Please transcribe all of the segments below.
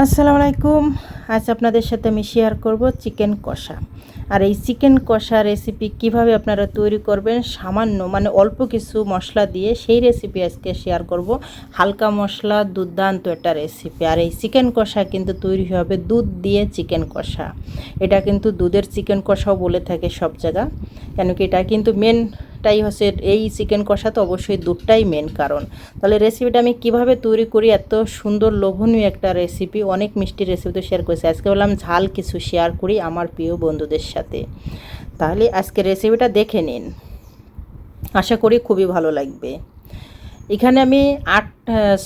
আসসালামু আলাইকুম। আজ আপনাদের সাথে আমি শেয়ার করব চিকেন কষা। আর এই চিকেন কষা রেসিপি কিভাবে আপনারা তৈরি করবেন সামান্য অল্প কিছু মশলা দিয়ে সেই রেসিপি আজকে শেয়ার করব। হালকা মশলা দুর্দান্ত একটা রেসিপি। আর এই চিকেন কষা কিন্তু তৈরি হবে দুধ দিয়ে চিকেন কষা। এটা কিন্তু দুধের চিকেন কষাও বলে থাকে সব জায়গা, কেন কি এটা কিন্তু মেনটাই হচ্ছে এই চিকেন কষা, তো অবশ্যই দুধটাই মেন কারণ। তাহলে রেসিপিটা আমি কিভাবে তৈরি করি, এত সুন্দর লোভনীয় একটা রেসিপি, অনেক মিষ্টি রেসিপি তো শেয়ার করেছি, আজকে বললাম ঝাল কিছু শেয়ার করি আমার প্রিয় বন্ধুদের সাথে। তাহলে আজকে রেসিপিটা দেখে নিন, আশা করি খুবই ভালো লাগবে। এখানে আমি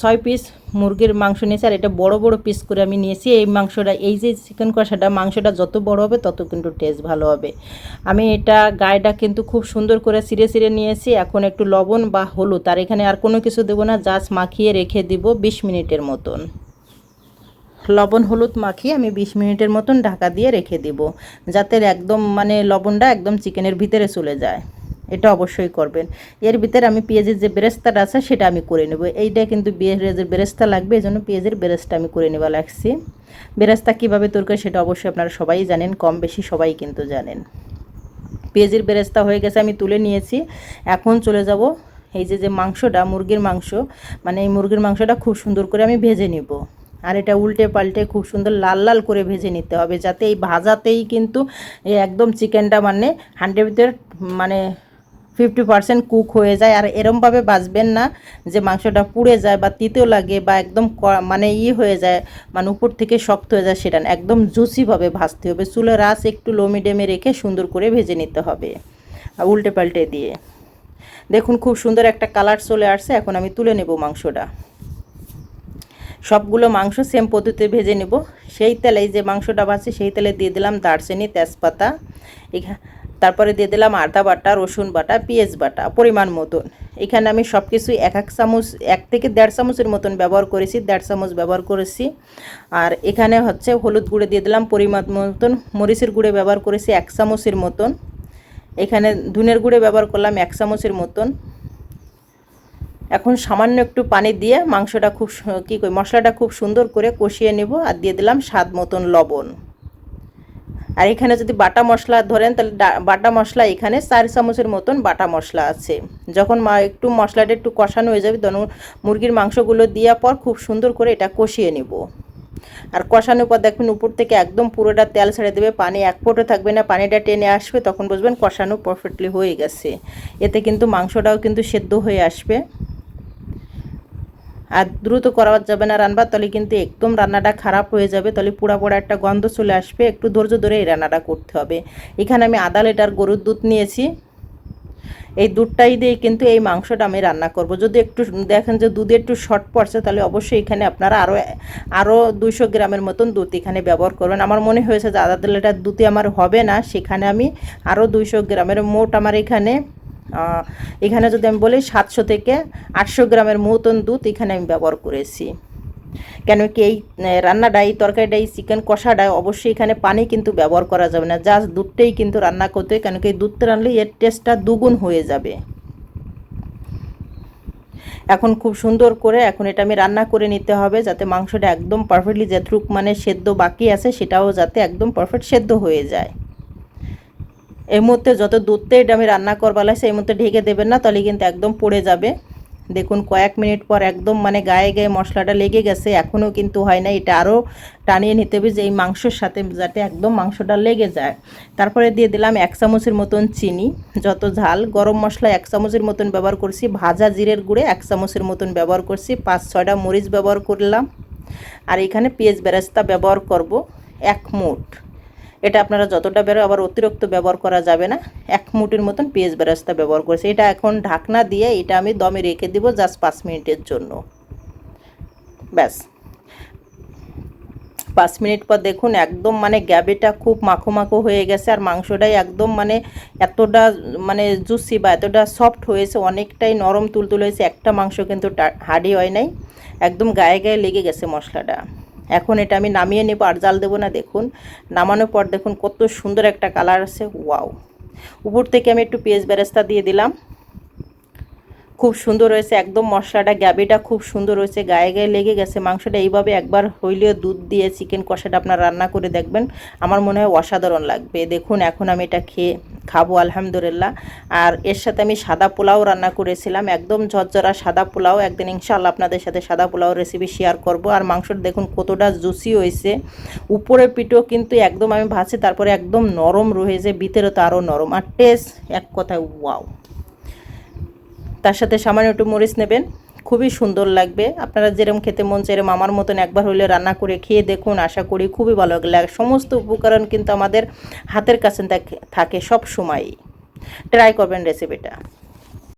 6 পিস মুরগির মাংস নিয়েছি, আর এটা বড় বড় পিস করে আমি নিয়েছি। এই মাংসটা, এই যে চিকেন কষাটা, মাংসটা যত বড় হবে তত কিন্তু টেস্ট ভালো হবে। আমি এটা গায়েটা কিন্তু খুব সুন্দর করে চিড়ে চিড়ে নিয়েছি। এখন একটু লবণ বা হলুদ, আর এখানে আর কোনো কিছু দেবো না, জাস্ট মাখিয়ে রেখে দিব 20 মিনিটের মতন। লবণ হলুদ মাখিয়ে আমি 20 মিনিটের মতন ঢাকা দিয়ে রেখে দিব, যাতে একদম লবণটা একদম চিকেনের ভিতরে চলে যায়। এটা অবশ্যই করবেন। এর ভিতরে আমি পেঁয়াজের যে বেরেস্তাটা আছে সেটা আমি করে নেব। এইটা কিন্তু পেঁয়াজের বেরেস্তা লাগবে, এই জন্য পেঁয়াজের বেরেস্তা আমি করে নেওয়া লাগছি। বেরেস্তা কীভাবে তৈরি করে সেটা অবশ্যই আপনারা সবাই জানেন, কম বেশি সবাই কিন্তু জানেন। পেঁয়াজের বেরেস্তা হয়ে গেছে, আমি তুলে নিয়েছি। এখন চলে যাব এই যে মাংসটা, মুরগির মাংস, এই মুরগির মাংসটা খুব সুন্দর করে আমি ভেজে নিব। আর এটা উল্টে পাল্টে খুব সুন্দর লাল লাল করে ভেজে নিতে হবে, যাতে এই ভাজাতেই কিন্তু একদম চিকেনটা 100 50% কুক হয়ে যায়। আর এরমভাবে ভাজবেন না যে মাংসটা পুড়ে যায় বা তিতো লাগে বা একদম হয়ে যায়, উপর থেকে শক্ত হয়ে যায়, সেটা না, একদম জুসিভাবে ভাজতে হবে। চুলের আঁচ একটু লো মিডিয়ামে রেখে সুন্দর করে ভেজে নিতে হবে, আর উল্টে পাল্টে দিয়ে। দেখুন খুব সুন্দর একটা কালার চলে আসছে। এখন আমি তুলে নেব মাংসটা। সবগুলো মাংস সেম পদ্ধতিতে ভেজে নেব। সেই তেলে, যে মাংসটা ভাজছি সেই তেলে দিয়ে দিলাম দারচিনি, তেজপাতা, তারপরে দিয়ে দিলাম আদা বাটা, রসুন বাটা, পেঁয়াজ বাটা পরিমাণ মতন। এখানে আমি সব কিছুই এক চামচ, 1 থেকে 1.5 চামচের মতন ব্যবহার করেছি, 1.5 চামচ ব্যবহার করেছি। আর এখানে হচ্ছে হলুদ গুঁড়ো দিয়ে দিলাম পরিমাণ মতন, মরিচের গুঁড়ো ব্যবহার করেছি 1 চামচের মতন, এখানে ধনের গুঁড়ো ব্যবহার করলাম 1 চামচের মতন। এখন সামান্য একটু পানি দিয়ে মাংসটা মশলাটা খুব সুন্দর করে কষিয়ে নেব। আর দিয়ে দিলাম স্বাদ মতন লবণ। আর এখানে যদি বাটা মশলা ধরেন, তাহলে বাটা মশলা এখানে 4 চামচের মতন বাটা মশলা আছে। যখন একটু মশলাটা একটু কষানো হয়ে যাবে, তখন মুরগির মাংসগুলো দেওয়ার পর খুব সুন্দর করে এটা কষিয়ে নেব। আর কষানোর পর দেখবেন উপর থেকে একদম পুরোটা তেল ছেড়ে দেবে, পানি এক ফোঁটা থাকবে না, পানিটা টেনে আসবে, তখন বুঝবেন কষানো পারফেক্টলি হয়ে গেছে। এতে কিন্তু মাংসটাও কিন্তু সেদ্ধ হয়ে আসবে। আর দ্রুত করা যাবে না রান্না, তাহলে কিন্তু একদম রান্নাটা খারাপ হয়ে যাবে, তাহলে পোড়া পোড়া একটা গন্ধ চলে আসবে। একটু ধৈর্য ধরে এই রান্নাটা করতে হবে। এখানে আমি আধা লিটার গরুর দুধ নিয়েছি, এই দুধটাই দিয়ে কিন্তু এই মাংসটা আমি রান্না করব। যদি একটু দেখেন যে দুধে একটু শর্ট পড়ছে, তাহলে অবশ্যই এখানে আপনারা আরও 200 গ্রামের মতন দুধ এখানে ব্যবহার করবেন। আমার মনে হয়েছে যে আধা লিটার দুধে আমার হবে না, সেখানে আমি আরও 200 গ্রামের, মোট আমার এখানে যদি আমি বলি 700 থেকে 800 গ্রামের মতন দুধ এখানে আমি ব্যবহার করেছি। কেন কি এই রান্নাটা, এই তরকারিটা, এই চিকেন কষাটায় অবশ্যই এখানে পানি কিন্তু ব্যবহার করা যাবে না, জাস্ট দুধটাই কিন্তু রান্না করতে হয়। কেন কি এই দুধটা রান্নলে এর টেস্টটা দ্বিগুণ হয়ে যাবে। এখন খুব সুন্দর করে এখন এটা আমি রান্না করে নিতে হবে, যাতে মাংসটা একদম পারফেক্টলি যেটুক সেদ্ধ বাকি আছে সেটাও যাতে একদম পারফেক্ট সেদ্ধ হয়ে যায়। এই মুহূর্তে যত দুধটা এটা আমি রান্না করবা লাগছে, এই মুহূর্তে ঢেকে দেবেন না, তাহলে কিন্তু একদম পড়ে যাবে। দেখুন কয়েক মিনিট পর একদম গায়ে গায়ে মশলাটা লেগে গেছে, এখনও কিন্তু হয় না। এটা আরও টানিয়ে নিতে হবে যে এই মাংসর সাথে, যাতে একদম মাংসটা লেগে যায়। তারপরে দিয়ে দিলাম 1 চামচের মতন চিনি, যত ঝাল। গরম মশলা 1 চামচের মতন ব্যবহার করছি, ভাজা জিরের গুঁড়ে 1 চামচের মতন ব্যবহার করছি, 5-6টা মরিচ ব্যবহার করলাম। আর এখানে পেঁয়াজ বেরেস্তা ব্যবহার করব 1 মুঠ। এটা আপনারা যতটা বেরো, আবার অতিরিক্ত ব্যবহার করা যাবে না। 1 মুঠের মতন পেঁয়াজ বেরেস্তা ব্যবহার করেছি। এটা এখন ঢাকনা দিয়ে এটা আমি দমে রেখে দিব জাস্ট 5 মিনিটের জন্য। ব্যাস 5 মিনিট পর দেখুন একদম গ্যাবিটা খুব মাখো মাখো হয়ে গেছে, আর মাংসটাই একদম এতটা জুসি বা এতটা সফট হয়েছে, অনেকটাই নরম তুলতুল হয়েছে। একটা মাংস কিন্তু হার্ডি হয় নাই, একদম গায়ে গায়ে লেগে গেছে মশলাটা। এখন এটা আমি নামিয়ে নেব, আর জাল দেবো না। দেখুন নামানোর পর দেখুন কত সুন্দর একটা কালার আছে, ওয়াও। উপর থেকে আমি একটু পেঁয়াজ বেরেস্তা দিয়ে দিলাম। খুব সুন্দর হয়েছে, একদম মশলাটা গ্যাবিটা খুব সুন্দর হয়েছে, গায়ে গায়ে লেগে গেছে মাংসটা। এইভাবে একবার হইলেও দুধ দিয়ে চিকেন কষাটা আপনার রান্না করে দেখবেন, আমার মনে হয় অসাধারণ লাগবে। দেখুন এখন আমি এটা খাবো আলহামদুলিল্লাহ। আর এর সাথে আমি সাদা পোলাও রান্না করেছিলাম, একদম ঝরঝরা সাদা পোলাও। একদিন ইনশাআল্লাহ আপনাদের সাথে সাদা পোলাও রেসিপি শেয়ার করব। আর মাংসটা দেখুন কতটা জুসি হয়েছে, উপরের পিঠও কিন্তু একদম আমি ভাজছি, তারপরে একদম নরম রয়েছে, ভিতরে তো আরও নরম। আর টেস্ট এক কথায় ওয়াও। তার সাথে সামান্য একটু মরিচ নেবেন, খুবই সুন্দর লাগবে। আপনারা যেরকম খেতে মন চাই এরকম আমার মতন একবার হইলে রান্না করে খেয়ে দেখুন, আশা করি খুবই ভালো লাগে। সমস্ত উপকরণ কিন্তু আমাদের হাতের কাছে থাকে সব সময়ই। ট্রাই করবেন রেসিপিটা।